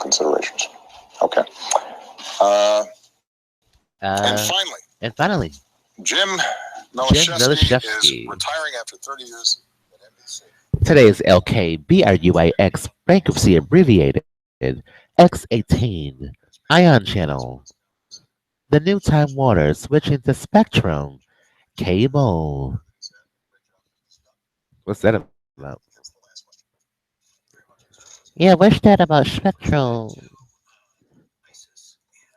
considerations. Okay. And finally, Jim Milashevsky is retiring after 30 years at NBC. Today's LKBRUIX bankruptcy abbreviated X18 Ion Channel. The new Time Warner switching to Spectrum Cable. What's that about? Yeah, what's that about Spectrum?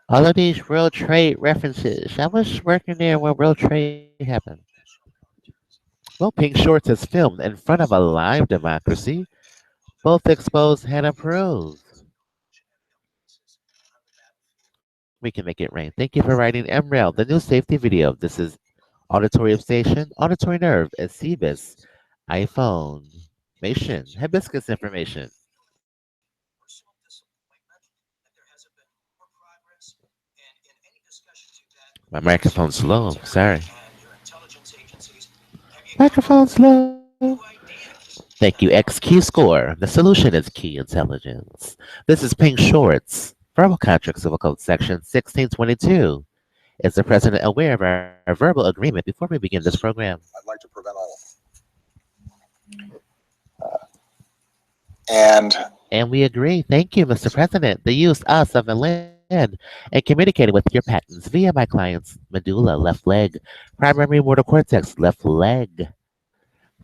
All of these World Trade references. I was working there when World Trade happened. Well, Pink Shorts is filmed in front of a live democracy, both exposed and approved. We can make it rain. Thank you for writing MREL, the new safety video. This is Auditory Station, Auditory Nerve, and CBIS, iPhone, Mation, Hibiscus information. My microphone's low. Sorry. Microphone's low. Thank you, XQ Score. The solution is key intelligence. This is Pink Shorts. Verbal contract civil code section 1622. Is the president aware of our verbal agreement before we begin this program? I'd like to prevent all of And we agree. Thank you, Mr. President. The use us of a land and communicating with your patents via my client's medulla, left leg, primary motor cortex, left leg,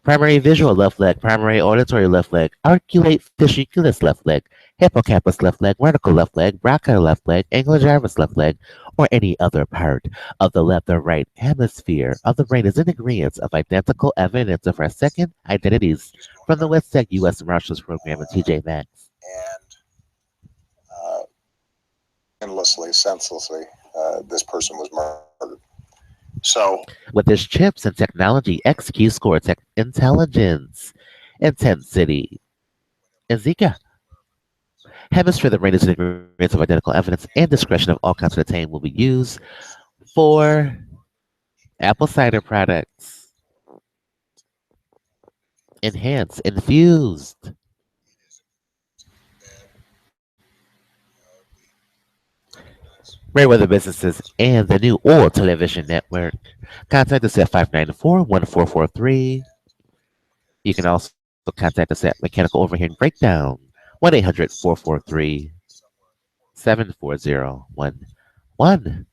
primary visual left leg, primary auditory left leg, articulate fasciculus left leg, hippocampus left leg, vertical left leg, brachio left leg, angular gyrus left leg, or any other part of the left or right hemisphere of the brain is in agreement of identical evidence of our second identities from the West Tech U.S. Marshals Program and TJ Maxx. And endlessly, senselessly, this person was murdered. So, with its chips and technology, XQ Score Tech Intelligence, Intensity, and Zika. Hemisphere the brain is in agreement of identical evidence and discretion of all kinds of attain will be used for apple cider products. Enhanced, infused. Merriweather Businesses and the new Oral Television Network. Contact us at 594-1443. You can also contact us at Mechanical Overhead Breakdown, 1-800-443-74011.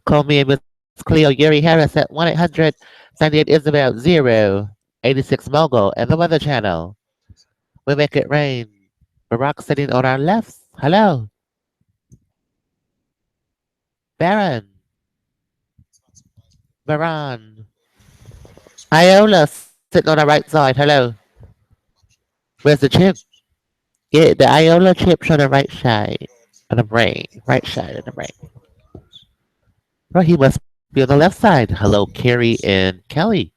Call me and Miss Cleo Yuri Harris at 1-800-98 Isabel 086 Mogul and the Weather Channel. We make it rain. Barack sitting on our left. Hello. Baron. Iola sitting on the right side. Hello. Where's the chip? Yeah, the Iola chips on the right side of the brain. Right side of the brain. Well, he must be on the left side. Hello, Carrie and Kelly.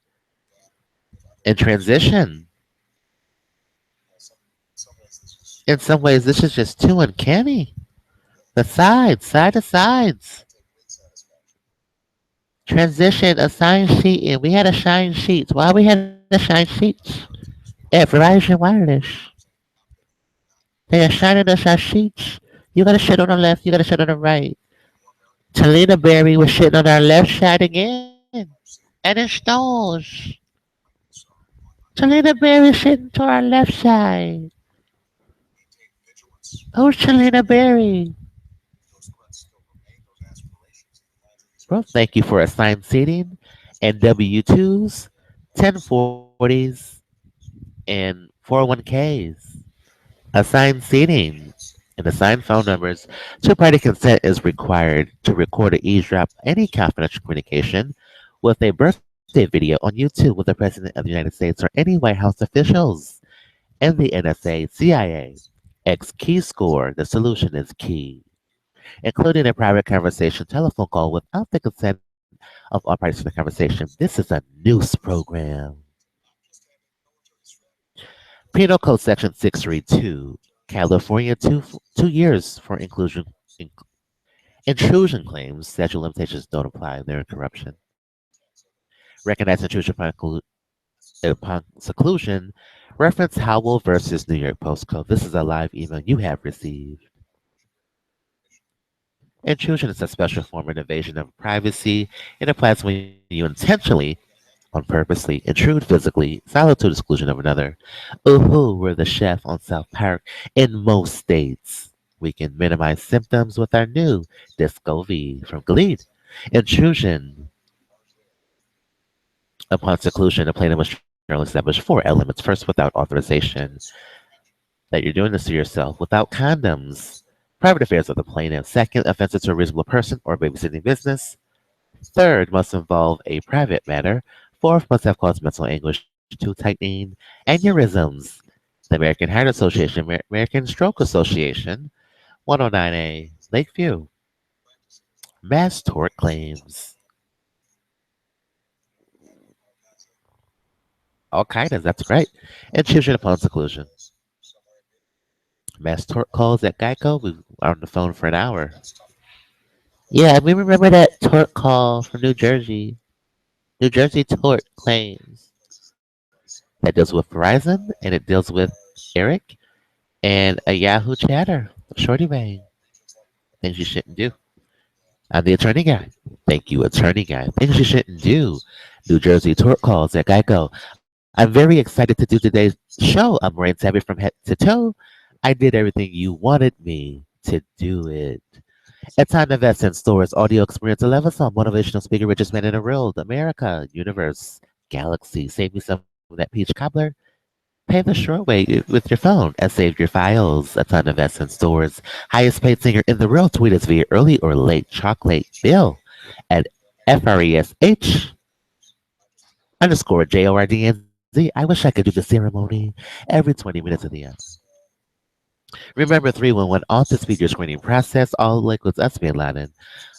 In transition. In some ways, this is just too uncanny. The sides, side to sides. Transition, assign sheet, and we had assigned sheets. Why we had assigned sheets? At Verizon Wireless. They assigned us our sheets. You gotta sit on the left, you gotta sit on the right. Talina Berry was sitting on our left side again. And it stalls. Talina Berry sitting to our left side. Who's Talina Berry? Well, thank you for assigned seating and W-2s, 1040s, and 401ks. Assigned seating and assigned phone numbers. Two-party consent is required to record or eavesdrop any confidential communication with a birthday video on YouTube with the President of the United States or any White House officials and the NSA, CIA. X key score. The solution is key, including a private conversation telephone call without the consent of all parties to the conversation. This is a news program. Penal Code Section 632, California, 2 years for intrusion claims. Statute of limitations don't apply. They're in corruption. Recognize intrusion upon seclusion. Reference Howell versus New York postcode. This is a live email you have received. Intrusion is a special form of invasion of privacy. It applies when you intentionally, on purposely, intrude physically, solitude exclusion of another. Ooh, we're the chef on South Park. In most states, we can minimize symptoms with our new Disco V from Gleed. Intrusion upon seclusion, the plaintiff must generally establish four elements. First, without authorization, that you're doing this to yourself, without condoms, private affairs of the plaintiff. Second, offenses to a reasonable person or babysitting business. Third, must involve a private matter. Fourth, must have caused mental anguish to tightening aneurysms. The American Heart Association, American Stroke Association, 109A, Lakeview. Mass tort claims. All kinds, that's great. Intrusion upon seclusion. Mass tort calls at Geico. We were on the phone for an hour. Yeah, we remember that tort call from New Jersey. New Jersey tort claims. That deals with Verizon and it deals with Eric and a Yahoo chatter. Shorty Bang. Things you shouldn't do. I'm the attorney guy. Thank you, attorney guy. Things you shouldn't do. New Jersey tort calls at Geico. I'm very excited to do today's show. I'm wearing savvy from head to toe. I did everything you wanted me to do it. It's time to invest in stores, audio experience, 11 song, motivational speaker, richest man in the world, America, universe, galaxy. Save me some of that peach cobbler. Pay the short way with your phone and save your files. A ton of invest in stores. Highest paid singer in the world. Tweet us via early or late chocolate bill at FRESH _JORDNZ. I wish I could do the ceremony every 20 minutes of the year. Remember 311 off the speed your screening process. All liquids us bin Laden.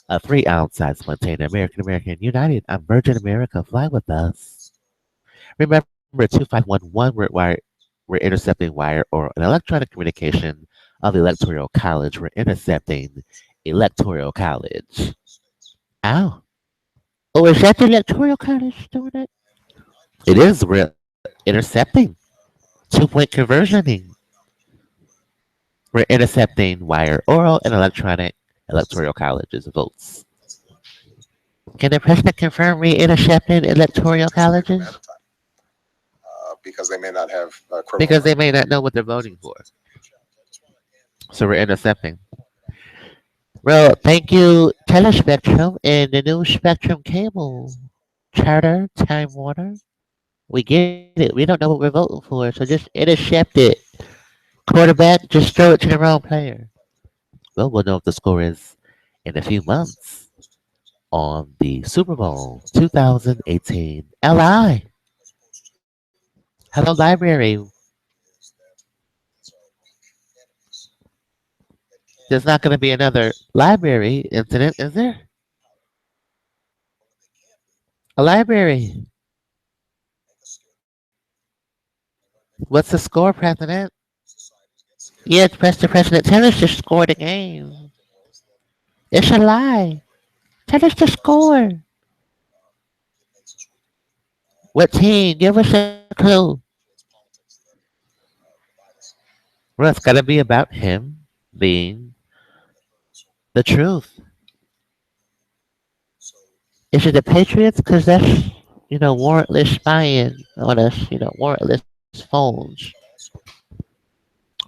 A 3-ounce size container. American United. I'm Virgin America. Fly with us. Remember 2511 we're intercepting wire or an electronic communication of the Electoral College. We're intercepting Electoral College. Ow. Oh, is that the Electoral College doing it? It is. We're intercepting. 2-point conversioning. We're intercepting wire, oral, and electronic electoral colleges votes. Can the president confirm we intercepted electoral colleges? Because they may not have because they may not know what they're voting for. So we're intercepting. Well, thank you, Telespectrum and the new Spectrum cable. Charter, Time Warner. We get it. We don't know what we're voting for, so just intercept it. Quarterback, just throw it to the wrong player. Well, we'll know what the score is in a few months on the Super Bowl 2018. LI. Hello, library. There's not going to be another library incident, is there? A library. What's the score, President? Yeah, President, tell us the score of the game. It's a lie. Tell us the score. What team? Give us a clue. Well, it's got to be about him being the truth. Is it the Patriots? Because that's, warrantless spying on us, warrantless phones.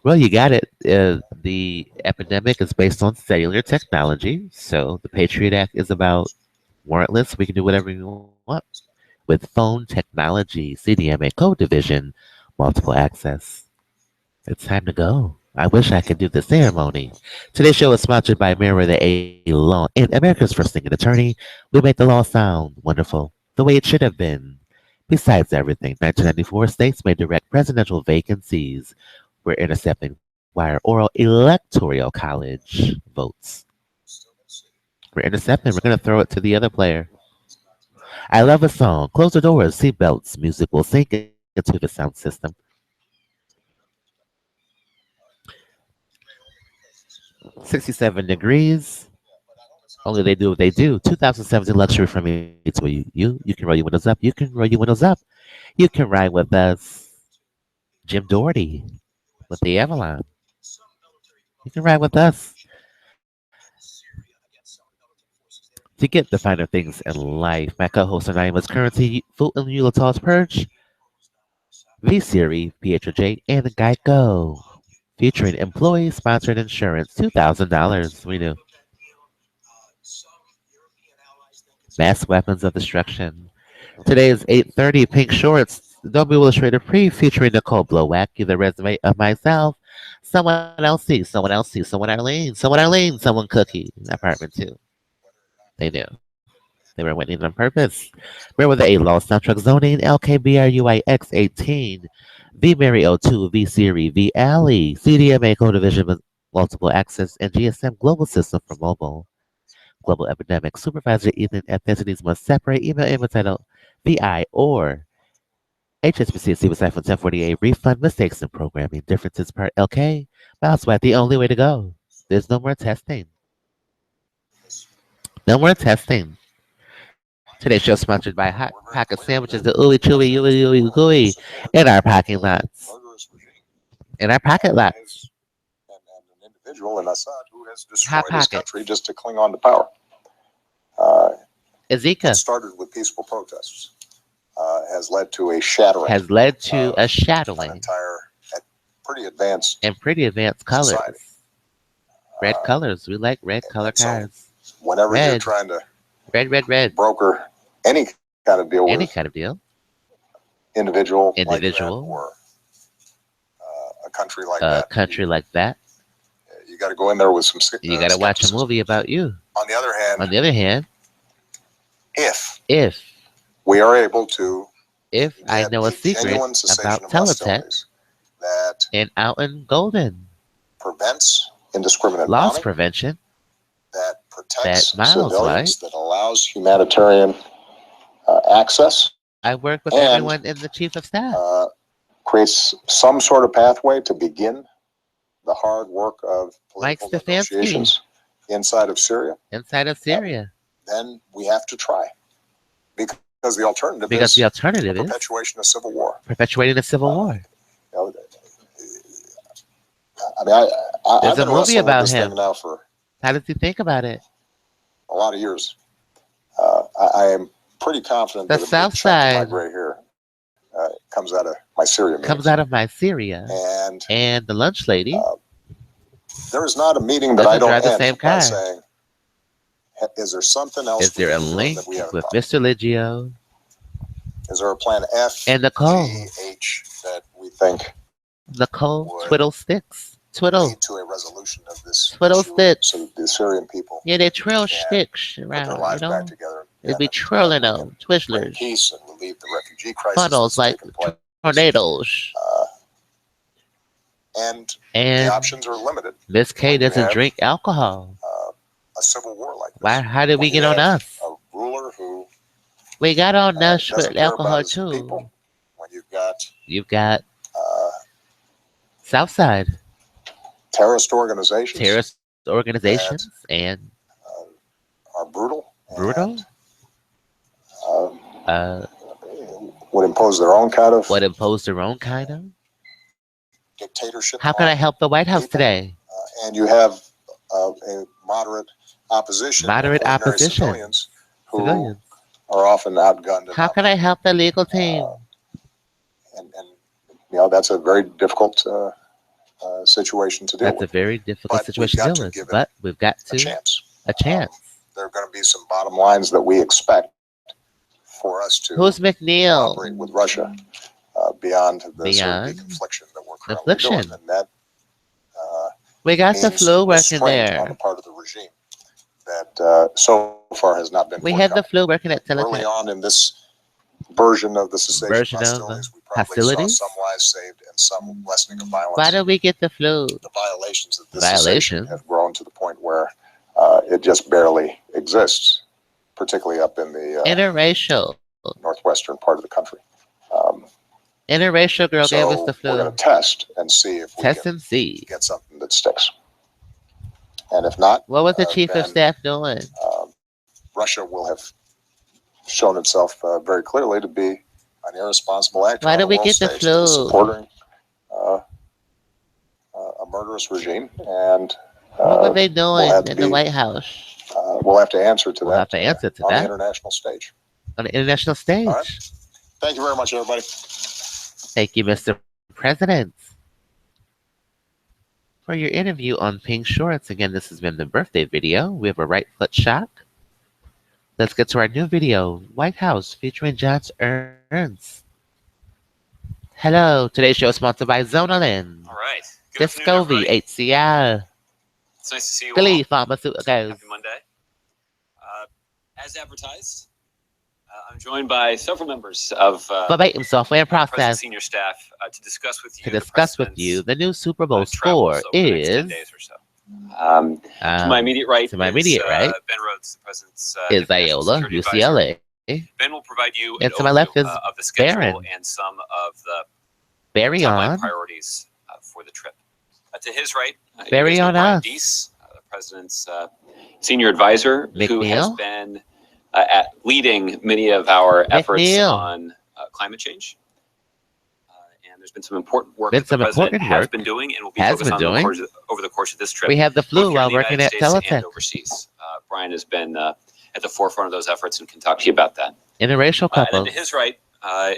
Well, you got it. The epidemic is based on cellular technology. So the Patriot Act is about warrantless. We can do whatever we want with phone technology, CDMA code division, multiple access. It's time to go. I wish I could do the ceremony. Today's show is sponsored by MerriweatherA.Law and America's first thinking attorney. We make the law sound wonderful, the way it should have been. Besides everything, 1994 states may direct presidential vacancies. We're intercepting wire oral electoral college votes. We're intercepting. We're going to throw it to the other player. I love a song. Close the doors, seatbelts. Music will sink into the sound system. 67 degrees. Only they do what they do. 2017 luxury from me to you. You can roll your windows up. You can roll your windows up. You can ride with us. Jim Doherty with the Avalon. You can ride with us to get the finer things in life. My co-host and I was currency Fulton Eulato's Purge, V-Series, PHJ, and Geico. Featuring employee-sponsored insurance, $2,000. We do. Mass weapons of destruction. Today is 8:30. Pink Shorts. Adobe Willustrator Pre featuring Nicole Blowak. The resume of myself. Someone else see. Someone else see. Someone Cookie. Apartment 2. They knew. They were waiting on purpose. MerriweatherA.Law. Soundtruck zoning. LKBRUIX 18. V Mary O2. V Siri. V Alley. CDMA Code Division with multiple access and GSM Global System for mobile. Global epidemic. Supervisor Ethan ethnicities must separate email input title VI or HSBC CBSI from 1048 refund mistakes in programming differences per LK. Mousewat, the only way to go. There's no more testing. No more testing. Today's show sponsored by Hot Pocket Sandwiches, the ooey chewy ooey gooey in our parking lots. In our pocket lots. And an individual in Assad who has destroyed his country just to cling on to power. Ezeka. It started with peaceful protests. Has led to a shattering. An entire, pretty advanced colors. Society. Red colors. We like red color cars. Whenever you're trying to red broker any kind of deal individual like that, or a country like that, you got to go in there with some. You got to watch a movie about you. On the other hand, if we are able to, if I know a secret about teletext and out in Golden, prevents indiscriminate loss bombing, prevention, that protects Miles, civilians, right? that allows humanitarian access. I work with everyone in the chief of staff. Creates some sort of pathway to begin the hard work of political negotiations inside of Syria. Then we have to try. Because the alternative is perpetuation of civil war. Perpetuating a civil war. I mean, I've There's a been movie about this him. Thing now for how does he think about it? A lot of years. I am pretty confident the that South Side, my gray hair comes out of my Syria. And the lunch lady. There is not a meeting that I don't end by saying, is there something else? Is there a link with Mr. Liggio? Is there a plan F and Nicole H that we think Nicole Twiddle sticks? Twiddle lead to a resolution of this Twiddle sticks. So the Syrian people, they trail sticks around, back together. They'd be twirling them, Twizzlers. Peace and relieve the refugee crisis. Funnels like tornadoes. And the options are limited. Miss K doesn't drink alcohol. A civil war like this. Why? How did we get on us? A ruler who we got on us with alcohol too. People, when you've got Southside terrorist organizations, and are brutal. And, would impose their own kind of dictatorship. How can I help the White House today? And you have a moderate opposition. Civilians who are often outgunned. How can I help the legal team? And that's a very difficult situation to deal with. That's a very difficult situation to deal with. But we've got a chance. There are going to be some bottom lines that we expect for us to operate with Russia beyond the sort of confliction that we're currently doing. And that we got the flu working there on the part of the regime that so far has not been. We had the flu working at early on in this version of the cessation hostilities. Some lives saved and some lessening of violence. Why do we get the flu? The violations of this cessation have grown to the point where it just barely exists, particularly up in the interracial northwestern part of the country. Interracial girl gave us the flu. We're going to test and see if we can get something that sticks. And if not, what was the chief of staff doing? Russia will have shown itself very clearly to be an irresponsible actor. Why do we get the flu? Supporting a murderous regime, and what were they doing in the White House? We'll have to answer to that. Have to answer to on that the international stage. On the international stage. All right. Thank you very much, everybody. Thank you, Mr. President, for your interview on Pink Shorts. Again, this has been the birthday video. We have a right foot shock. Let's get to our new video, White House, featuring John Ernst. Hello, today's show is sponsored by ZONING. All right. Discovery, HCL. It's nice to see you Glee all. Pharmaceuticals. Happy Monday. As advertised, I'm joined by several members of Verbatim software process senior staff to discuss with you the new Super Bowl score is. 10 days or so. To my immediate right, Ben Rhodes, the president's is Iola, UCLA. Ben will provide you and to my left is of the schedule Baron. and some of the Barry on priorities for the trip. To his right, Barry on Brian us. Deese, the president's senior advisor, who has been leading many of our efforts on climate change. And there's been some important work that the president has been doing and will be focused on over the course of this trip. We have the flu while working at Teletech. Overseas. Brian has been at the forefront of those efforts and can talk to you about that. Interracial couples. And to his right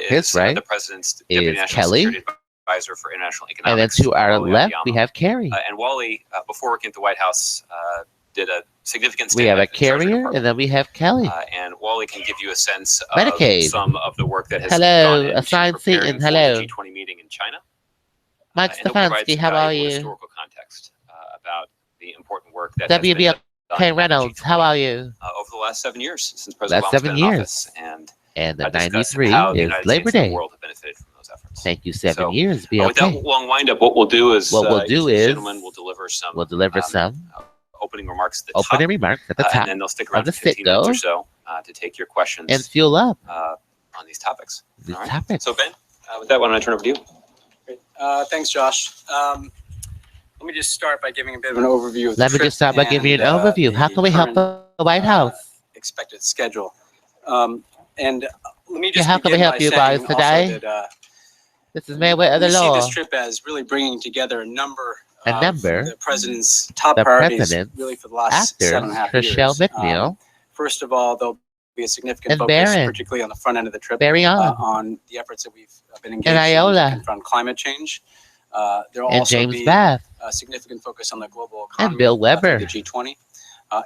is the president's deputy national Kelly. security advisor for international economics. And then to our left, we have Carrie. And Wally, before working at the White House, did a significant we have a Carrier, and then we have Kelly. And Wally can give you a sense of Medicaid. some of the work that has Hello, gone into assigned preparing seating. for Hello. the G20 meeting in China. Mike Stefanski, how are you? Historical context about the important work that WB Reynolds, how are you? Over the last 7 years since President Obama's been in office, and the 93 is Labor Day. The world have benefited from those efforts. Thank you. 7 years. Be with that long windup, what we'll do is gentlemen will deliver some opening remarks at the top. And then they'll stick around for 15 minutes or so to take your questions and fuel up on these topics. So Ben, with that, why don't I turn over to you? Great. Thanks, Josh. Let me just start by giving a bit of an overview of the Let me just start by giving you an overview. How can we help the White House? Expected schedule. And let me just how can we help you guys today? This is MerriweatherA.Law. We see this trip as really bringing together a number of the president's top the priorities really for the last actors, 7.5 Rochelle years. McNeil. First of all, there'll be a significant focus, particularly on the front end of the trip, on the efforts that we've been engaged in to confront climate change. There will also be a significant focus on the global economy and Bill Weber, the G20.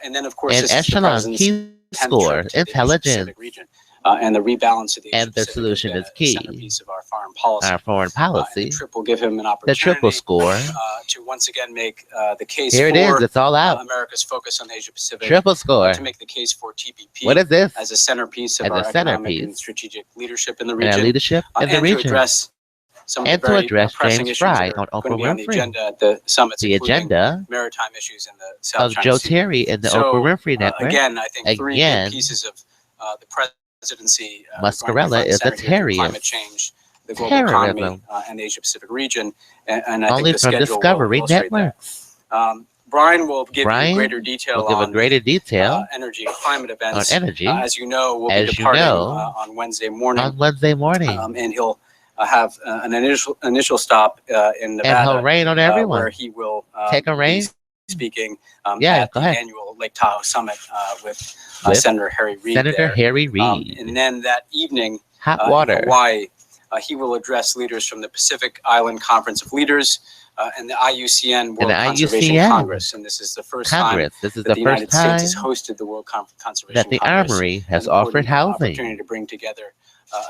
And then, of course, and this is the president's score, intelligence, region. And the rebalance of the and the solution is key. Centerpiece of our foreign policy. The trip will give him an opportunity. The triple score to once again make the case. Here it is. It's all out. America's focus on Asia Pacific. Triple score. To make the case for TPP. What is this? As a centerpiece of our economic and strategic leadership in the region. To address some and of the to address James Fry on Oprah Winfrey. On the Winfrey. agenda at the summits, the agenda maritime issues in the South of China Joe Sea. Terry in the Oprah Winfrey Network. Again, I think three big pieces of the presidency. Muscarella is a terrorist. Climate change, the global economy, and the Asia Pacific region. And I only think the from Discovery Networks. Brian will give you greater detail on energy and climate events. On energy. As you know, we'll be departing on Wednesday morning. And he'll have an initial stop in Nevada. And he'll rain on everyone. Where he will take a rain. Speaking at the annual Lake Tahoe Summit with Senator Harry Reid. And then that evening, hot water. In Hawaii, he will address leaders from the Pacific Island Conference of Leaders and the IUCN World Conservation Congress. And this is the first time that the United States has hosted the World Conservation Congress. That the Armory has offered housing. Opportunity to bring together,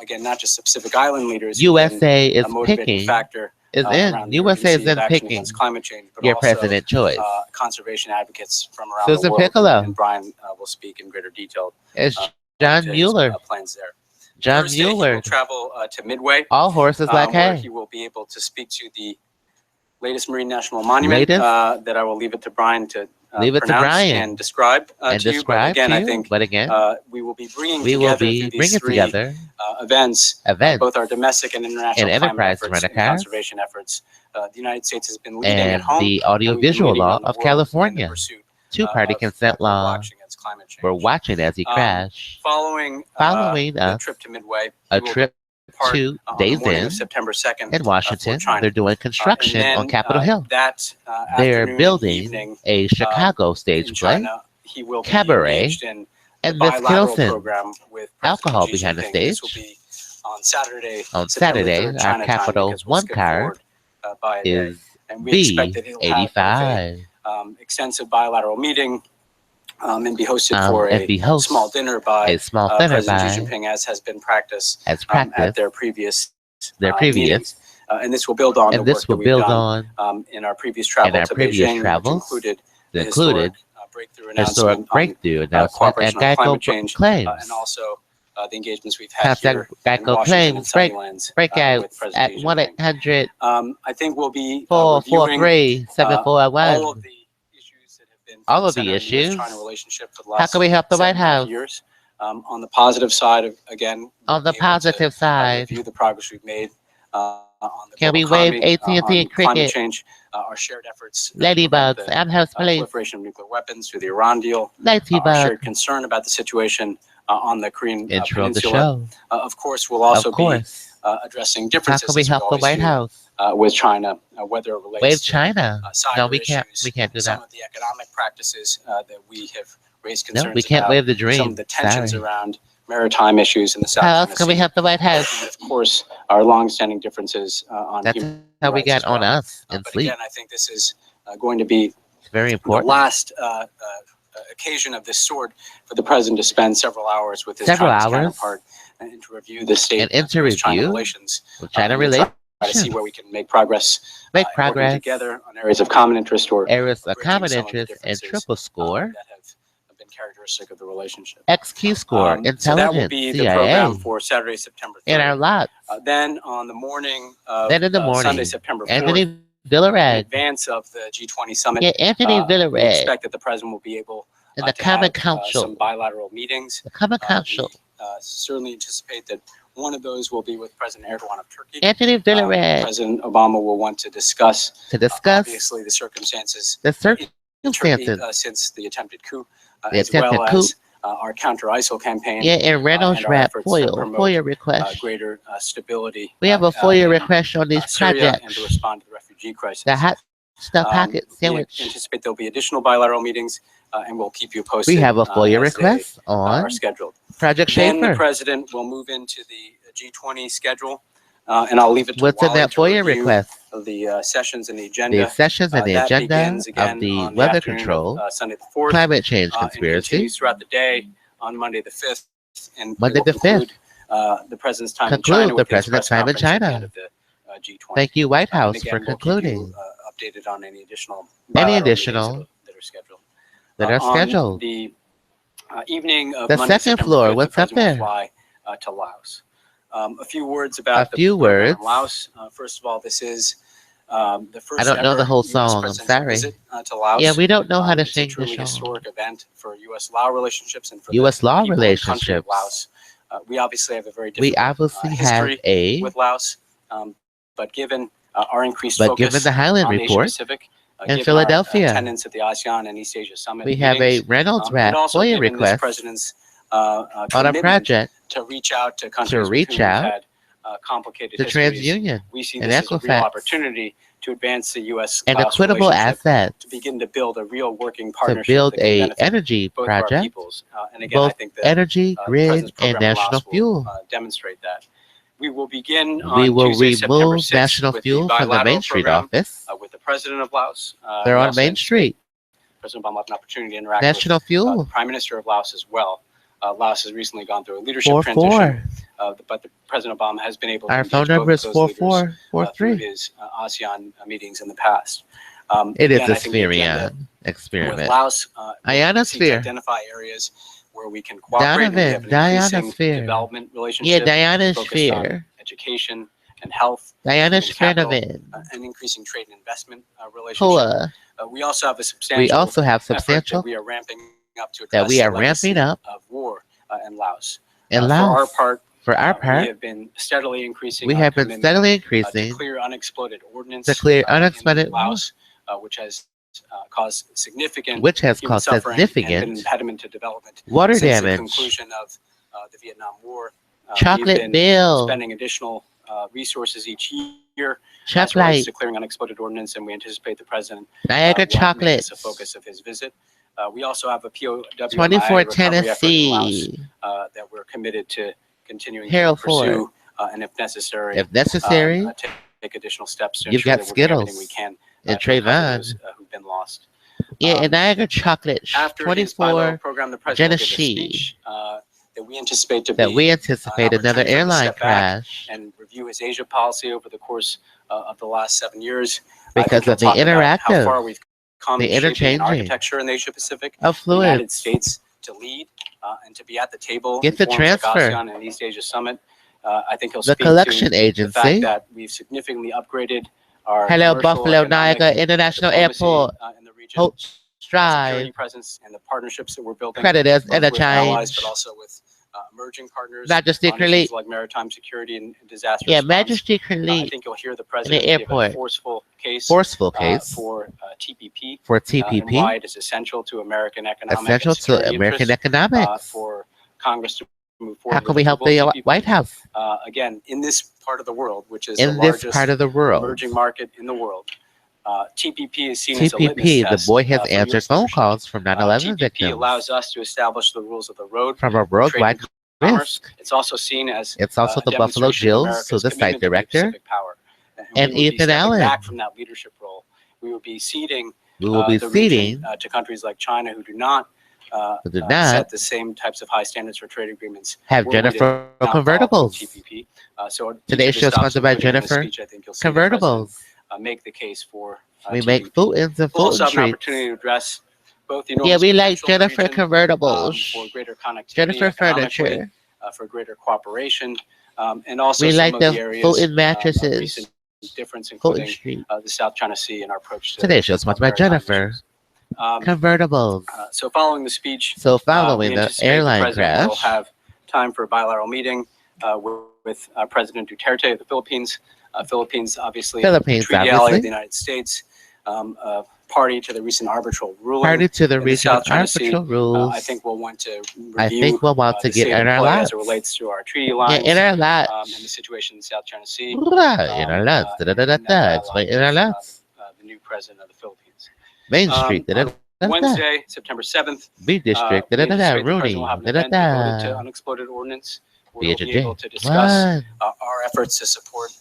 again, not just the Pacific Island leaders. USA is picking. Factor, USA is in picking climate change, but your also, president choice. Conservation advocates from around Susan the world. Piccolo. And Brian will speak in greater detail. It's John Mueller. Plans there. John Thursday, Mueller. He will travel to Midway. All horses like hay. He will be able to speak to the latest Marine National Monument. That I will leave it to Brian to pronounce and describe to you. But again, I think we will be bringing together events, both our domestic and international enterprise efforts and conservation efforts. The United States has been leading at home. The audiovisual law of California. Two-party consent law. We're watching as he crashed. Following a trip to Midway. A trip 2 days in September 2nd in Washington. They're doing construction on Capitol Hill. They're building a Chicago stage play, cabaret, and Miss Kittleson alcohol behind the stage. This will be on Saturday, our Capital One car is B85. Extensive bilateral meeting and be hosted for a small dinner by President Xi Jinping, as has been practiced at their previous meetings. And this will build on the work that we've done in our previous travel to Beijing, which included historic breakthrough announcement cooperation on climate change, claims. and also the engagements we've had here in Geico Washington and claims Sunnylands breakout with President at Xi Jinping. 1-800 I think we'll be 443 7401. all of the issues that have been All of the centered in the issues. US-China relationship for the How last can we help the White 7.5 House? years. On the positive side, again, On the we'll be able positive to, side, review the progress we've made on the can we global wave economy, AT&T on and climate cricket? change, our shared efforts Ladybugs, I'm house police. proliferation of nuclear weapons through the Iran deal, our Ladybug. shared concern about the situation on the Korean Intro of the Peninsula. show. Of course, we'll also Of course. be addressing How differences can we as help the always White do, House? with China, whether it relates Wave to China. No, cyber we can't. issues, We can't do some that. of the economic practices that we have raised concerns No, we can't about, wave the some dream. of the tensions Sorry. around maritime issues in the South How else China can we Sea, help the White and House? of course our long-standing differences on That's human how we rights got as on well. us in But sleep. again, I think this is going to be It's very the important. last occasion of this sort for the president to spend several hours with his Several Chinese hours. counterpart and to review the state And to of China review relations. with China and to try to relations. see where we can make progress, Make working progress. together on areas of common interest or Areas of bridging common some of the interest and differences, triple score. that have been characteristic of the relationship. XQ score. So that will Intelligence. be the program CIA. for Saturday, September 3rd. In our lots. Then on the morning of Then in the morning. Sunday, September 4th, Anthony in Villarag. advance of the G20 summit, Yeah, Anthony we Villarag. expect that the president will be able In the to Common have Council. some bilateral meetings. The Common Council. We certainly anticipate that one of those will be with President Erdogan of Turkey. Anthony Villarag. President Obama will want to discuss obviously the circumstances the in Turkey circumstances. since the attempted coup, The as well attempted coup. as our counter-ISIL campaign. Yeah, and Reynolds and our Wrap efforts to FOIA. promote, FOIA request. greater stability. We have a FOIA in, request on these Syria and to projects. respond to the refugee crisis. The hot stuff pocket We sandwich. anticipate there'll be additional bilateral meetings, and we'll keep you posted. We have a FOIA as request they on are scheduled. Project Then the Schaefer. president will move into the G20 schedule, and I'll leave it to What's in Wally that to FOIA review request? the sessions and the agenda. The sessions and the That agenda begins of again the on weather afternoon of, control, Sunday the 4th, climate change and conspiracy. continues throughout the day on Monday the 5th. And Monday we will the 5th. conclude the president's time in Conclude China the with president's press time in conference at the China. end of the G20. Thank you, White And House, again, for we'll keep concluding. you, updated on any additional Any bilateral additional meetings that are scheduled. that are On scheduled. the evening of The Monday, second September floor, 5th, what's the up president there? will fly to Laos. A few words about A few program in words. Laos. First of all, this is the first I don't know the ever whole US song, I'm presidential sorry. visit to Laos. Yeah, we don't know how to It's a sing the truly song. historic event for U.S.-Laos relationships and for U.S. the law people and country of relationships. Laos. We obviously have a very We difficult obviously have history a, with Laos, but given our increased but focus given the Highland on report Asia-Pacific, in given our Philadelphia, attendance at the ASEAN and East Asia Summit we have a meetings, Reynolds and Wrap also FOIA given this request president's on a commitment project to reach out to countries with reach whom we've out had complicated to histories. TransUnion We see and this as a real Equifax opportunity to advance the U.S. and Laos equitable relationship, assets to begin to build a real working to partnership build that can a benefit energy both of our project, peoples. And again, I both think that energy, the grid, president's and program in national Laos fuel. will demonstrate that. We will begin We on will Tuesday, September remove 6th national with fuel the from the bilateral Main Street program office. with the president of Laos. They're We on also Main anticipate Street. President Obama will have an opportunity to interact National with fuel. the Prime Minister of Laos as well. Laos has recently gone through a leadership 44. transition, but the President Obama has been able to Our phone engage both number of is those leaders, through 4443. his ASEAN meetings in the past. It is Again, a I think the agenda Spherion with experiment. Laos, we'll seek to Ionosphere. identify areas where we can cooperate and we have an Donovan, increasing Ionosphere. development Yeah, relationship focused on Ionosphere. education and health, human Ionosphere capital, Donovan. and increasing trade and investment relationship. Poa. We also have a We substantial also have effort substantial that we are ramping up to that address we the are legacy ramping up of war in Laos. in For our Laos. part, For our we part, have been steadily increasing we our have been commitment steadily to increasing clear unexploded ordnance to clear in unexpected, Laos, which has caused significant which has human caused suffering and been an significant impediment to development water since the damage. conclusion of the Vietnam War Chocolate bill. Spending additional resources each year Chocolate. as relates to clearing unexploded ordnance, and we anticipate the president Niagara will chocolate. make this a focus of his visit. We also have a POW 24 Tennessee that we're committed to continuing Harold to pursue, Ford. And if necessary, take additional steps to you've ensure got that we're doing Skittles everything we can and to recover Trayvon. those who've been lost. Yeah, and Niagara chocolate. After 24 program, the president will give a Genesee. speech that we anticipate to That be we anticipate an another opportunity to airline step back crash and review his Asia policy over the course of the last 7 years. because of the How far interactive, we've come the in shaping interchanging architecture in the Asia Pacific, of the United fluids. States to lead and to be at the table. Get the in forums like transfer. ASEAN and East Asia Summit. I think he'll The speak collection to the agency. fact that we've significantly upgraded our Hello, commercial, Buffalo economic, Niagara International diplomacy, Airport. in the region, Hope security Strive. presence, and the partnerships that we're building Creditors both with allies, interchange. but also with emerging partners Majesty on Creek. issues like maritime security and disaster Yeah, response. Majesty I Creek. think you'll hear the In president the give airport. a forceful case For TPP, for and TPP. why it is essential to American economic Essential and security to American interests, economics. for Congress to move forward. How can with we help the approval of TPP. White House Again, in this part of the world, which is in the this largest part of the world? emerging market in the world, TPP is seen as a litmus TPP, the test, boy has for answered US phone leadership. calls from 9/11 TPP victims allows us to establish the rules of the road from a worldwide trade and commerce. risk. It's also seen as It's also a the Buffalo demonstration of Jills, America's so the site commitment to be a director, Pacific power. and we would be Ethan stepping Allen. back from that leadership role. We will be ceding We will be the region seating to countries like China who do not who do not set the same types of high standards for trade agreements. have We're Jennifer now following convertibles. TPP. So Today's show is sponsored by Jennifer speech, I think you'll see the president, convertibles. make the case for We TPP. make food-ins and We'll food also have an treats. opportunity to address both the Yeah, enormous we like potential in the Jennifer region, convertibles. for greater connectivity, Jennifer economically, furniture. for greater cooperation, and also We some like of the the areas food-in of mattresses. recent difference, Food-in including street. the South China Sea and our approach to Today's show is sponsored by maritime Jennifer issues. convertibles. So following the speech, So we following the anticipate airline the president will crash, have time for a bilateral meeting with President Duterte of the Philippines. Philippines, obviously, a treaty ally obviously. of the United States, party to the recent arbitral ruling. Party to the in regional South China Sea. arbitral rules. I think we'll want to review I think we'll want to the get state of in our play lives. as it relates to our treaty Yeah, lines, in our lives. and the situation in the South China Sea. In our lives. Explain in our lives. The new president of the Philippines. Main Street. Wednesday, September 7th, B District. we anticipate the Rooney. president will have an event devoted to unexploded ordnance. We'll be able to discuss What? our efforts to support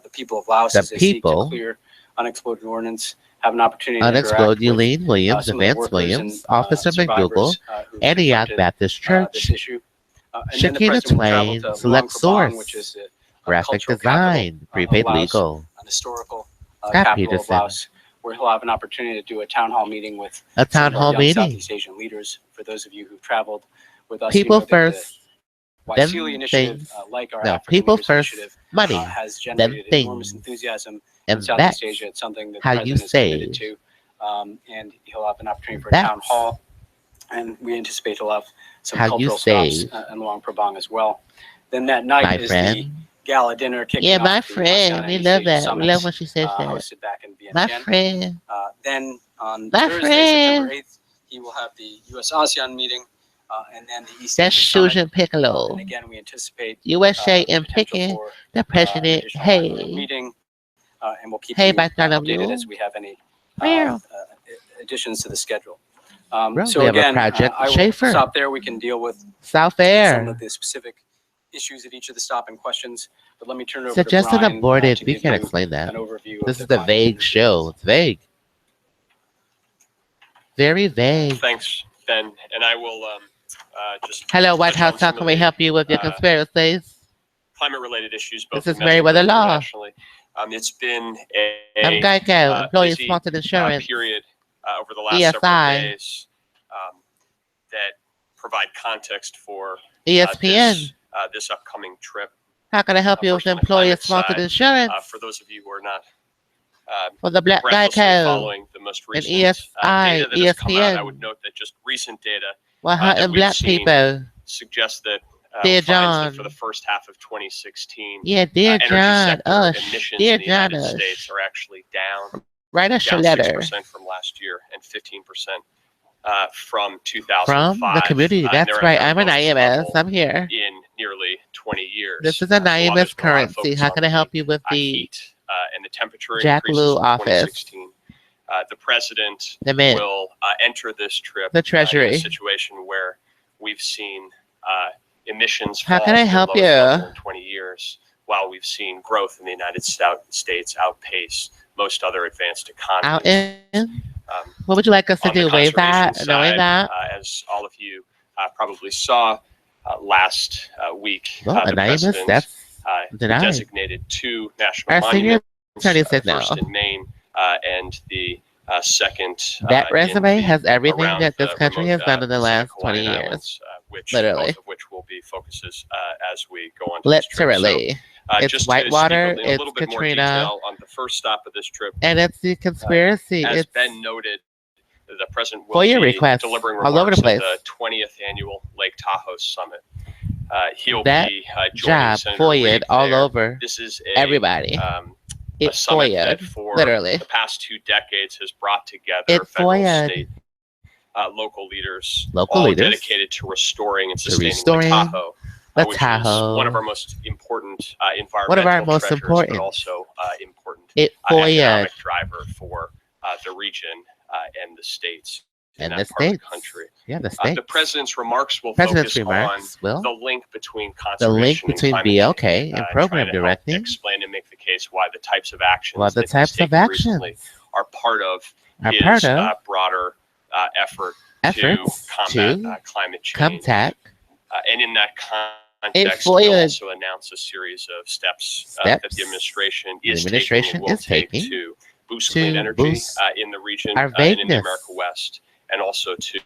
the people of Laos The as they seek people. to clear unexploded ordnance, have an opportunity to Unexploded interact with Eileen Williams, some of the Vance workers Williams, and, Officer survivors, McDougal, who've Antioch confronted, Baptist this Church, issue. And then the Shakina president will travel Twain, to Select Luang Prabang, Source, which is the Graphic cultural Design, capital, Prepaid of Laos, Legal, an historical Scott capital of Peterson. Laos, where he'll have an opportunity to do a town hall meeting with A some town of our hall young meeting. Southeast Asian leaders. For those of you who've traveled with us, People you know that first, the then Waisili initiative, things. like our No, African people Leaders first, initiative, money, has then generated enormous things. enthusiasm in And Southeast that's Asia. It's something that the how you president is committed save. to, and he'll have an opportunity for a That's town hall, and we anticipate he'll have some how you cultural stops save. in Luang Prabang as well. Then that night My is the friend. gala dinner kicking Yeah, off my the friend. ASEAN We and love East Asia that. We summits, love when she says that. hosted back in My Vientiane. friend. Then on My Thursday, friend. September 8th, he will have the U.S. ASEAN meeting, and then the East That's Asia Summit. Susan Piccolo. And again, we anticipate USA and potential picking for the an president. additional bilateral Hey. meeting, and we'll keep Hey, you Bartholomew. updated as we have any Meow. additions to the schedule. Bro, So we have a again, project I will Schaefer. stop there. We can deal with South some Air. of the specific issues at each of the stop and questions. But let me turn it over Suggested to Brian aborted. to We give can't you explain that. an overview. This of is the climate vague change. show. It's vague. Very vague. Thanks, Ben. And I will just. Hello, White touch on House. How some can of we the, help you with your conspiracies? Climate-related issues, both This is domestically and MerriweatherA.Law. internationally. It's been I'm Geico, busy, employee-sponsored insurance. period over the last several ESI. days that provide context for ESPN. this upcoming trip. How can I help you with First on the climate employer-sponsored side, insurance? For those of you who are not For the Black breathlessly Geico. following the most recent ESI, data that has come out, I ESPN. would note that just recent data We're hunting we've black seen people. suggests that Dear finds John. that for the first half of 2016, Yeah, dear energy John. sector emissions Dear in the John. United States are actually down Write us a down letter 6% from last year and 15% from 2005. from the community. And That's they're at right. their I'm an lowest IMS. level I'm here. in nearly 20 years. This is So while anonymous there's been a lot of currency. focus How on can I the, help you with the heat and the temperature Jack increases Lou in office? 2016, the president The Mint, will enter this trip the in a Treasury? situation where we've seen emissions How fall can I to their help lowest level you? in 20 years, while we've seen growth in the United States outpace most other advanced Out economies. in? What would you like us to On the do? Wave conservation that? Knowing side, that? as all of you probably saw last week, Well, the anonymous, president that's denied. designated 2 national Our senior monuments, attorney said no. first in Maine and the second That in resume the has everything around that this the country remote, has done in the Pacific last 20 Hawaiian years. Islands, which Literally. both of which will be focuses as we go on to this trip. Literally. So, It's just to Whitewater, speak in a it's little bit more Katrina, detail on the first stop of this trip, and it's the conspiracy. as It's Ben noted, the president will FOIA be requests delivering all over the remarks place. at the 20th annual Lake Tahoe Summit. He'll That be joining job Senator FOIA'd Reid all there. over This is a, everybody. a It summit that FOIA'd, for literally. the past 2 decades has brought together It federal, FOIA'd. state, local leaders, Local all leaders. dedicated to restoring and To sustaining restoring the Tahoe, the which is Tahoe. one of our most important environmental One of our most treasures, important. but also important It FOIA'd. economic driver for the region and the states in And that the part of the states. country. Yeah, the states. The president's remarks will President's focus remarks on will. the link between The link conservation and between climate BLK change, and trying program to help directing. explain and make the case why the types of actions Well, the that he's types of taken recently actions are part of are his part of broader effort efforts to combat to climate change. contact. And in that It context, we'll FOIA'd also announce a series of steps that the administration is taking and will take to boost clean to energy boost in the region our and in the vagueness. America West, and also to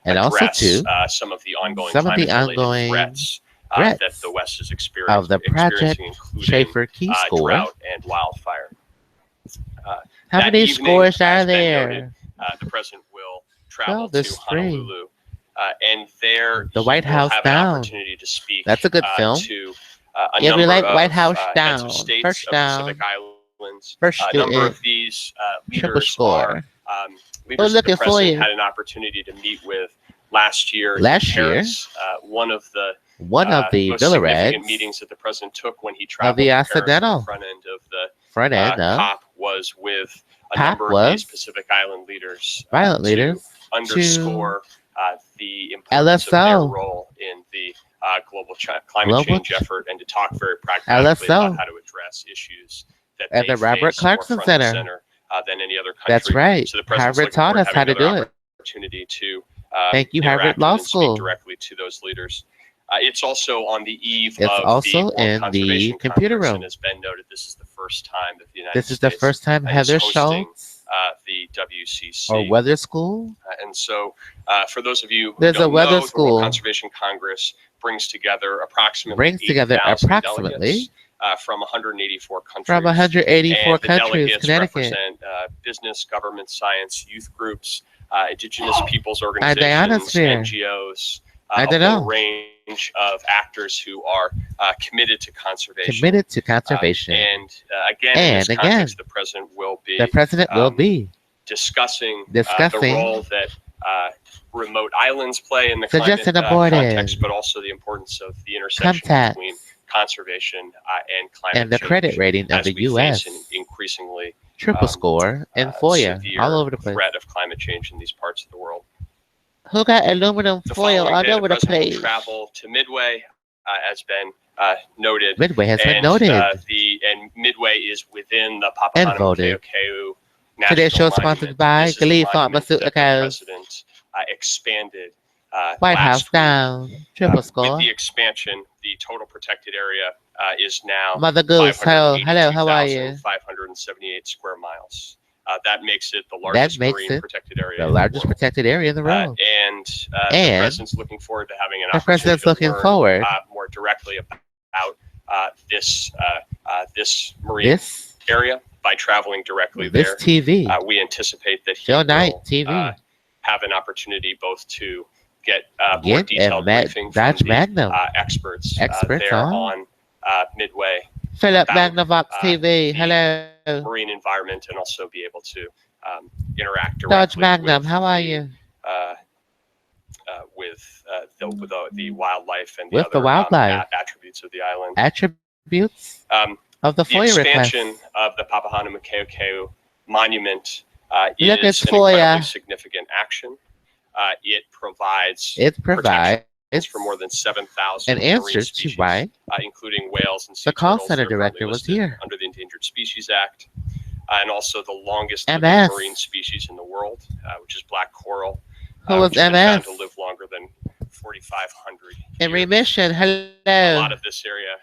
And also address to some of the ongoing some of the climate-related ongoing threats threats that the West is of experiencing, the Project including Schaefer Key Score. drought and wildfire. How That many evening, scores are as Ben there? noted, the president will travel Well, to there's three. Honolulu, and there The he White will House have Down. an opportunity to speak That's a good film. to a Yeah, we number like of White House heads Down. of states First of down. Pacific Islands. First A number student. of these Triple leaders score. are leaders that looking the for president you. had an opportunity to meet with last year Last in Paris. One of the One of the most significant Billereds meetings that the president took when he of traveled the to Paris on Occidental the front end of the front end of COP was with a COP number of was these Pacific Island leaders violent leaders to underscore the importance of their LSO. role in the global climate Global change effort, and to talk very pragmatically LSO. about how to address issues that At they the Robert face more Clarkson front and Center. center than any other country. That's right. So the president's Harvard looking taught forward us to how to having do another it. opportunity to Thank you, Harvard interact Law with and School. speak directly to those leaders. It's also on the eve It's of also the World in the Conservation computer Congress, room. and as Ben noted, this is the first time that the United This is the States first time is Heather hosting Schultz the WCC. or Weather School. And so, for those of you who There's a don't weather know, the school. World Conservation Congress brings together approximately approximately from 184 countries. from 184 and the countries, delegates Connecticut. represent business, government, science, youth groups, indigenous peoples Our organizations, Ionosphere. NGOs, I a don't whole know. range of actors who are committed to conservation. Committed to conservation. And again, in this And context, the president will be the president will be discussing the discussing role that remote islands play in the Suggested climate aborted. context, but also the importance of the intersection Contact. between conservation and climate and the change credit rating of as the we U.S. face an increasingly Triple score and FOIA severe all over the place. threat of climate change in these parts of the world. Who got aluminum The foil following all day, over the president will place? travel to Midway, as Ben noted. Midway has been and, noted. And Midway is within the And Papahanaumoku voted. National Today's show is Monument. sponsored by This is the Glee monument that the Pharmaceuticals. president expanded White last House week. down. Triple With score. the expansion, the total protected area is now Mother Goose, hello, how are you? 578 square miles. That makes it the largest makes marine it protected area. The in largest world. protected area in the world. And the And president's looking forward to having an the opportunity president's to looking learn, forward. more directly about this marine This area by traveling directly this there. TV. We anticipate that he Joe Knight will TV. have an opportunity both to get more detailed and briefing Dodge from the Magnum. experts Experts there on Midway Philip about, Magnavox TV. the Hello. marine environment, and also be able to interact Dodge directly Magnum, with how are the, you? with the wildlife and with the wildlife attributes of the island. Attributes of the FOIA expansion request. of the Papahanaumokuakea Monument Look at is an FOIA. incredibly significant action. It provides for more than 7,000 an answer to why including whales and sea the call turtles center that are currently director was listed here. under the Endangered Species Act, and also the longest living MS. marine species in the world, which is black coral, Who was which has been found MS? to live longer than 4,500 In years. remission, A hello. lot of this area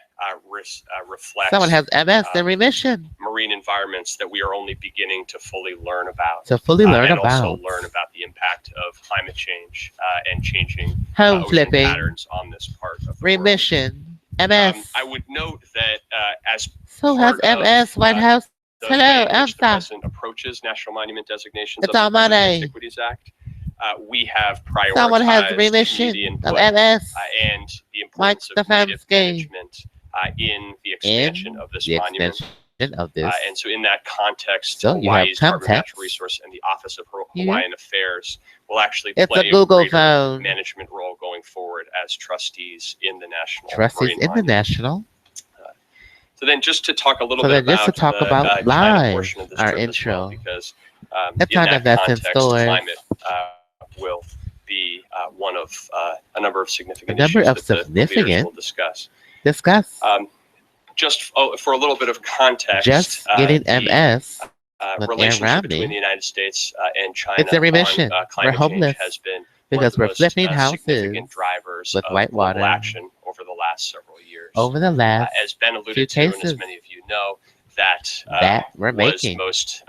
reflects Someone has MS in remission. marine environments that we are only beginning to fully learn about. To fully learn and about. also learn about the impact of climate change and changing Home ocean flipping. patterns on this part of the Remission. world. MS. I would note that as Who has part of, MS? White House. the Hello, way in which the answer. president approaches national monument designations It's of all the Preservation money. Antiquities Act, we have prioritized Someone has the remission community of input MS. and the importance of native Stefanski. management in the expansion of this the monument. extension of this. And so in that context, So you have Hawaii's Department of context. Natural Resource and the Office of Yeah. Hawaiian Affairs will actually It's play a Google greater phone. management role going forward as trustees in the National Trustees Marine Monument. International. So then just to talk a little So bit then just to talk the, about China live, portion of this our trip as well, intro. because That's in on that Invest in context, Stores. climate will be one of a number of significant A number issues of that the leaders significant- will discuss. Discuss. Just for a little bit of context, Just getting the, MS with relationship Aaron between Romney. the United States and China It's a remission. on We're climate homeless change has been because one we're of the flipping most houses significant drivers with of white global water action over the last several years. over the last As Ben few alluded to, and as cases many of you know, that we're was making. most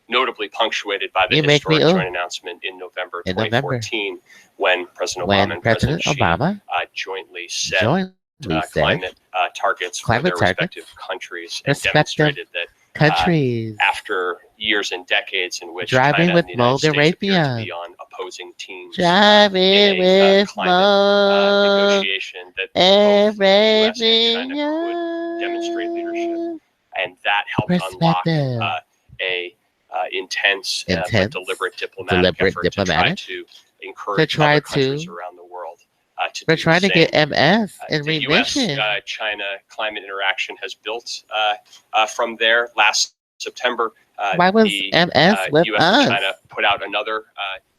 notably punctuated by the You make me historic ill. joint announcement in November In November. 2014 when President Obama When and President Xi Obama jointly set jointly said climate targets for climate their targets, respective countries and respective demonstrated that countries after years and decades in which driving China with and the United States appeared to Moldavia. be on opposing teams driving in a with climate negotiation, that both the US and China could everything. demonstrate leadership, and that helped unlock Perspective. a intense but deliberate diplomatic effort diplomatic to encourage try other countries to- around the world to We're do trying the to get same. MS in The remission. U.S.-China climate interaction has built from there. Last September, Why was the MS with U.S. us? and China put out another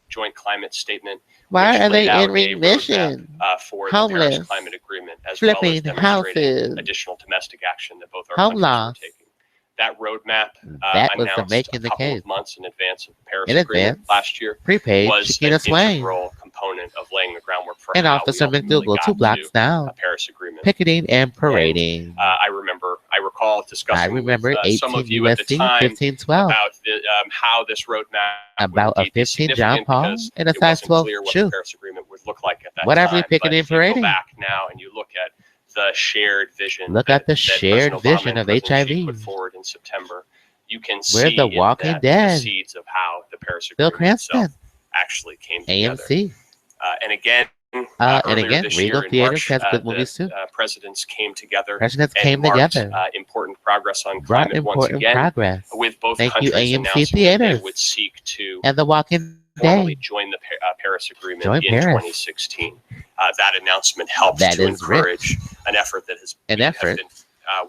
joint climate statement. Why which are laid they out in a remission? roadmap, for the Homeless. Paris Climate Agreement, as well as Flipping demonstrating houses. additional domestic action that both our Home countries loss. were taking. That roadmap That was the announced making a the couple case. of months in advance of the Paris In Agreement advance. last year Prepaid was Chiquita an Swain. integral component of laying the groundwork for And how Officer we ultimately McDougal, got 2 blocks to down, a Paris Agreement. picketing and parading. I recall discussing I remember with some 18 of you at the USC time 1512 about how this roadmap about would a 15 John significant Paul because and a it size wasn't 12 clear what shoe. the Paris Agreement would look like at that What time. are we picketing But and if you parading? go back now and you look at the shared vision. Look at the shared President Obama vision and of President Xi HIV. put forward in September. You can We're see the in Walking that Dead. the seeds of how the Paris Bill Agreement itself Cranston, actually came together. AMC. And again, And earlier again, this Regal year in Theaters March, has good the movies too. presidents came together Presidents and came marked together, important progress on brought climate once important again, progress. with both Thank you, countries AMC announcing that they Theaters would seek to and The Walking formally Dead. join the Paris Agreement Join in Paris. 2016. That announcement helps That to is encourage an effort that An we effort have been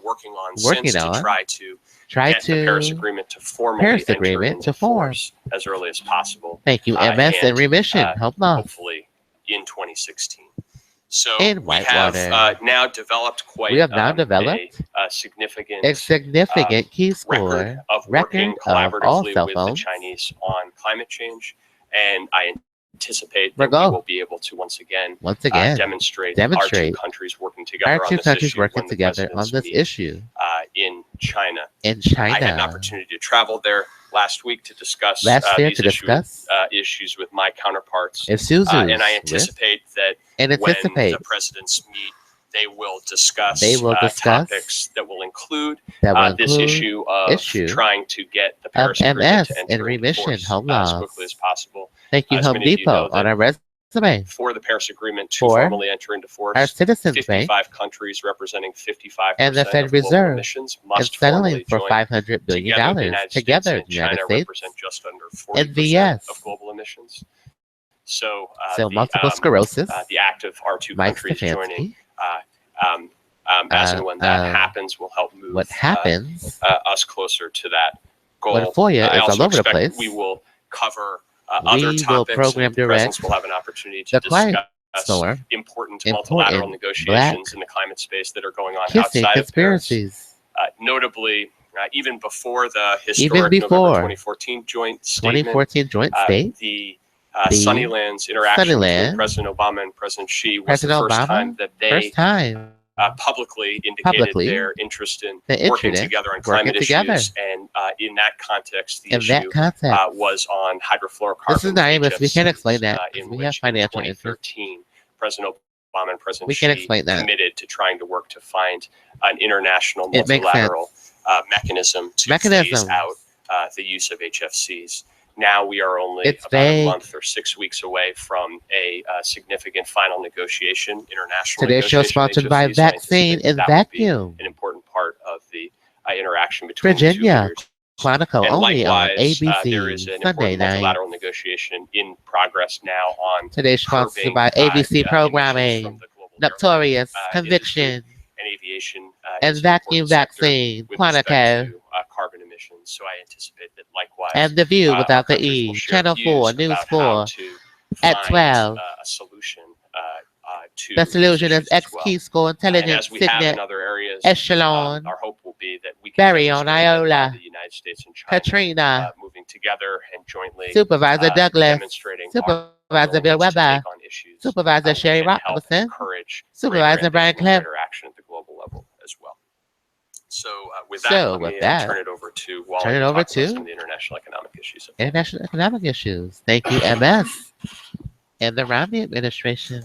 working on working since on to try to Try get the Paris to Agreement to formally Paris enter Agreement into to form. force as early as possible, Thank you, MS and remission. Hope not. hopefully in 2016. So In we Whitewater. have now developed quite We have now developed a significant a significant key record score of working of all collaboratively cell with the phones. Chinese on climate change, and I anticipate We're that we go. will be able to once again Demonstrate our two countries working together our on two this countries issue working when the together on presidents this meet, issue in China. in I had an China. opportunity to travel there last week to discuss These these issues with my counterparts, Isuzus and I anticipate that when the presidents meet, they will discuss topics that will include this issue of trying to get the Paris Agreement to enter into force as quickly as possible. Thank you, As Home many of you know Depot, on that our resume. For the Paris Agreement to For formally enter into force, Our Citizens Bank 55 countries representing 55% and the Fed of global Reserve emissions is must settling formally for join $500 billion. Together, the and United China States represent just under and 40% VS. of global emissions. So multiple sclerosis. The active R2 countries joining. As and when that happens, will help move us closer to that goal. Well, FOIA is all over the place. We will cover other topics. Program the presidents will have an opportunity to discuss important multilateral negotiations in the climate space that are going on outside of Paris. Notably, even before the historic November 2014 joint statement, the Sunnylands interaction between President Obama and President Xi was the first time that they publicly indicated their interest in working together on climate issues. And in that context, the issue was on hydrofluorocarbons. This is not we can't explain that. We have financial interest. 2013, President Obama and President Xi committed to trying to work to find an international multilateral mechanism to phase out the use of HFCs. Now we are only about a month or 6 weeks away from a significant final negotiation, international Today's show sponsored by Vaccine and Vacuum. An important part of the interaction between Virginia. the two Chronicle and only likewise, on ABC there is an Sunday important night. multilateral negotiation in progress now on Today's sponsored by ABC Programming, Notorious, Conviction, and aviation and Vacuum Vaccine, Quantico, carbon emissions. So I anticipate that likewise, and The View without the E, Channel 4, News 4, at 12. A solution to the solution is X Key Score Intelligence Signet Echelon, our hope will be that we can Barry on Iola, the United States and China, Katrina, moving together and jointly Supervisor Douglas, demonstrating Supervisor Bill Weber, Supervisor Sherry Robinson, Supervisor Brian Clem. Interaction at the global level as well. So with that, let me turn it over to Wally to talk about some of the international economic issues. International economic issues. Thank you, MS, and the Romney administration.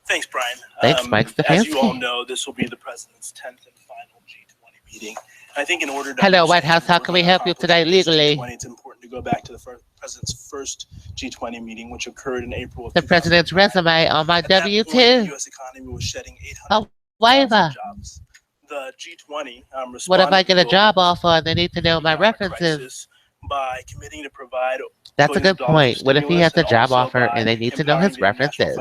Thanks, Brian. Thanks, Mike Stefanski. As you all know, this will be the president's 10th and final G20 meeting. I think in order to Hello, White House. How can we help you today legally? It's important to go back to the president's first G20 meeting, which occurred in April of the president's resume on my W-2. The U.S. economy was shedding 800,000 jobs. The G20 what if I get a job offer and they need to know my references? By committing to provide That's a good point. What if he has a job offer and they need to know his references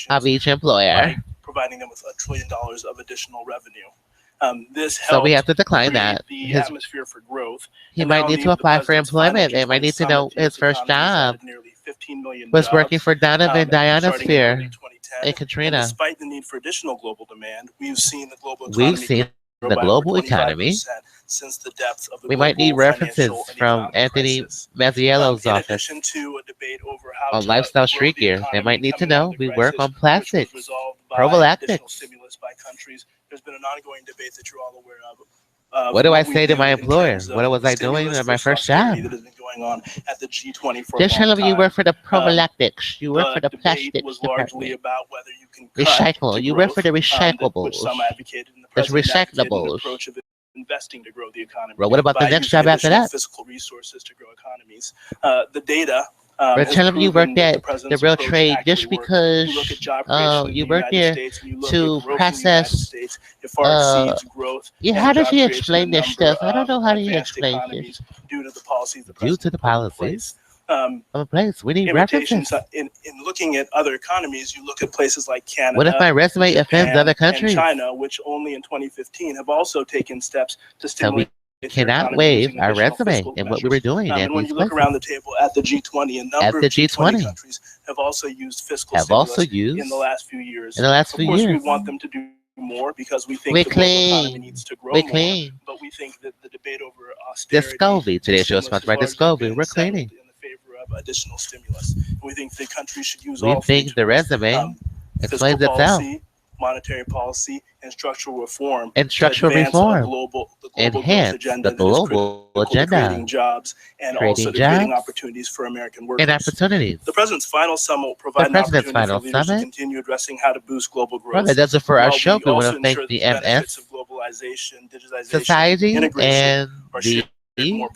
of each employer? Providing them with $1 trillion of additional revenue. So we have to decline that. The atmosphere for growth. He might need to apply for employment. They might need to know his first job was working for Donovan Dianosphere and Katrina. Despite the need for additional global demand, we've seen the global economy since the depths of the we might need references from Anthony Mazziello's office on Lifestyle Street Gear. They might need to know we work on plastics, prophylactics. There's been an ongoing debate that you're all aware of. What do I say to my employer? What was I doing at my first job? At the G20 for just tell them you work for the prophylactics. You work for the plastics department. Recycle. You work for the recyclables. There's recyclables. Investing to grow the economy. Well, what about the next job after that? Fiscal resources to grow economies. The data. But tell them you worked at the Real Trade just because you worked there to process. How does he explain this stuff? I don't know how he explains this. Due to the policies of a place. We need references. In looking at other economies, you look at places like Canada. What if my resume offends other countries? And China, which only in 2015 have also taken steps to stimulate. We cannot waive our resume and what we were doing at when these you look around the table at the G20, a number of G20 countries have also used fiscal stimulus in the last few years. Of course, we want them to do more because we think the global economy needs to grow more. But we think that the debate over austerity. Discovery. Today's show is sponsored by Discovery. We're cleaning. In the favor of additional stimulus. We think the country should use all. We think the resume explains itself. Monetary policy and structural reform. Enhance the global agenda. Creating jobs and also creating opportunities for American workers. And opportunities. The president's final summit will provide an opportunity for leaders to continue addressing how to boost global growth. That does it for our show. We want to thank the MS, Society, and the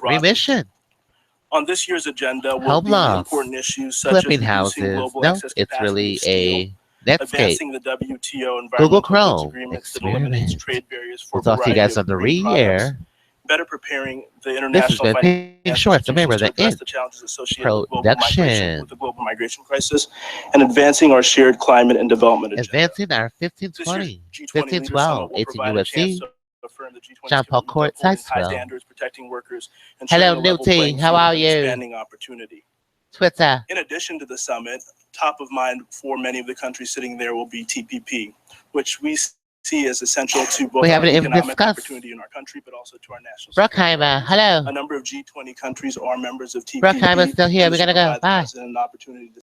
Remission. On this year's agenda will be important issues such as flipping houses. No, it's really a advancing the WTO Google Chrome agreements that eliminates trade barriers for we'll talk to you guys on the re-air better preparing the international Pink Shorts, to address the challenges associated with the global migration crisis, and advancing our shared climate and development agenda. Advancing our 1520, 1512, 18 USC, John Paul Court, Sykesville. Standards, protecting workers, and hello, Newty. How are you? Expanding opportunity. Twitter. In addition to the summit, top of mind for many of the countries sitting there will be TPP, which we see as essential to both our economic opportunity in our country, but also to our national security. Hello. A number of G20 countries are members of TPP. Brookheimer's still here. We gotta go. Bye. An opportunity to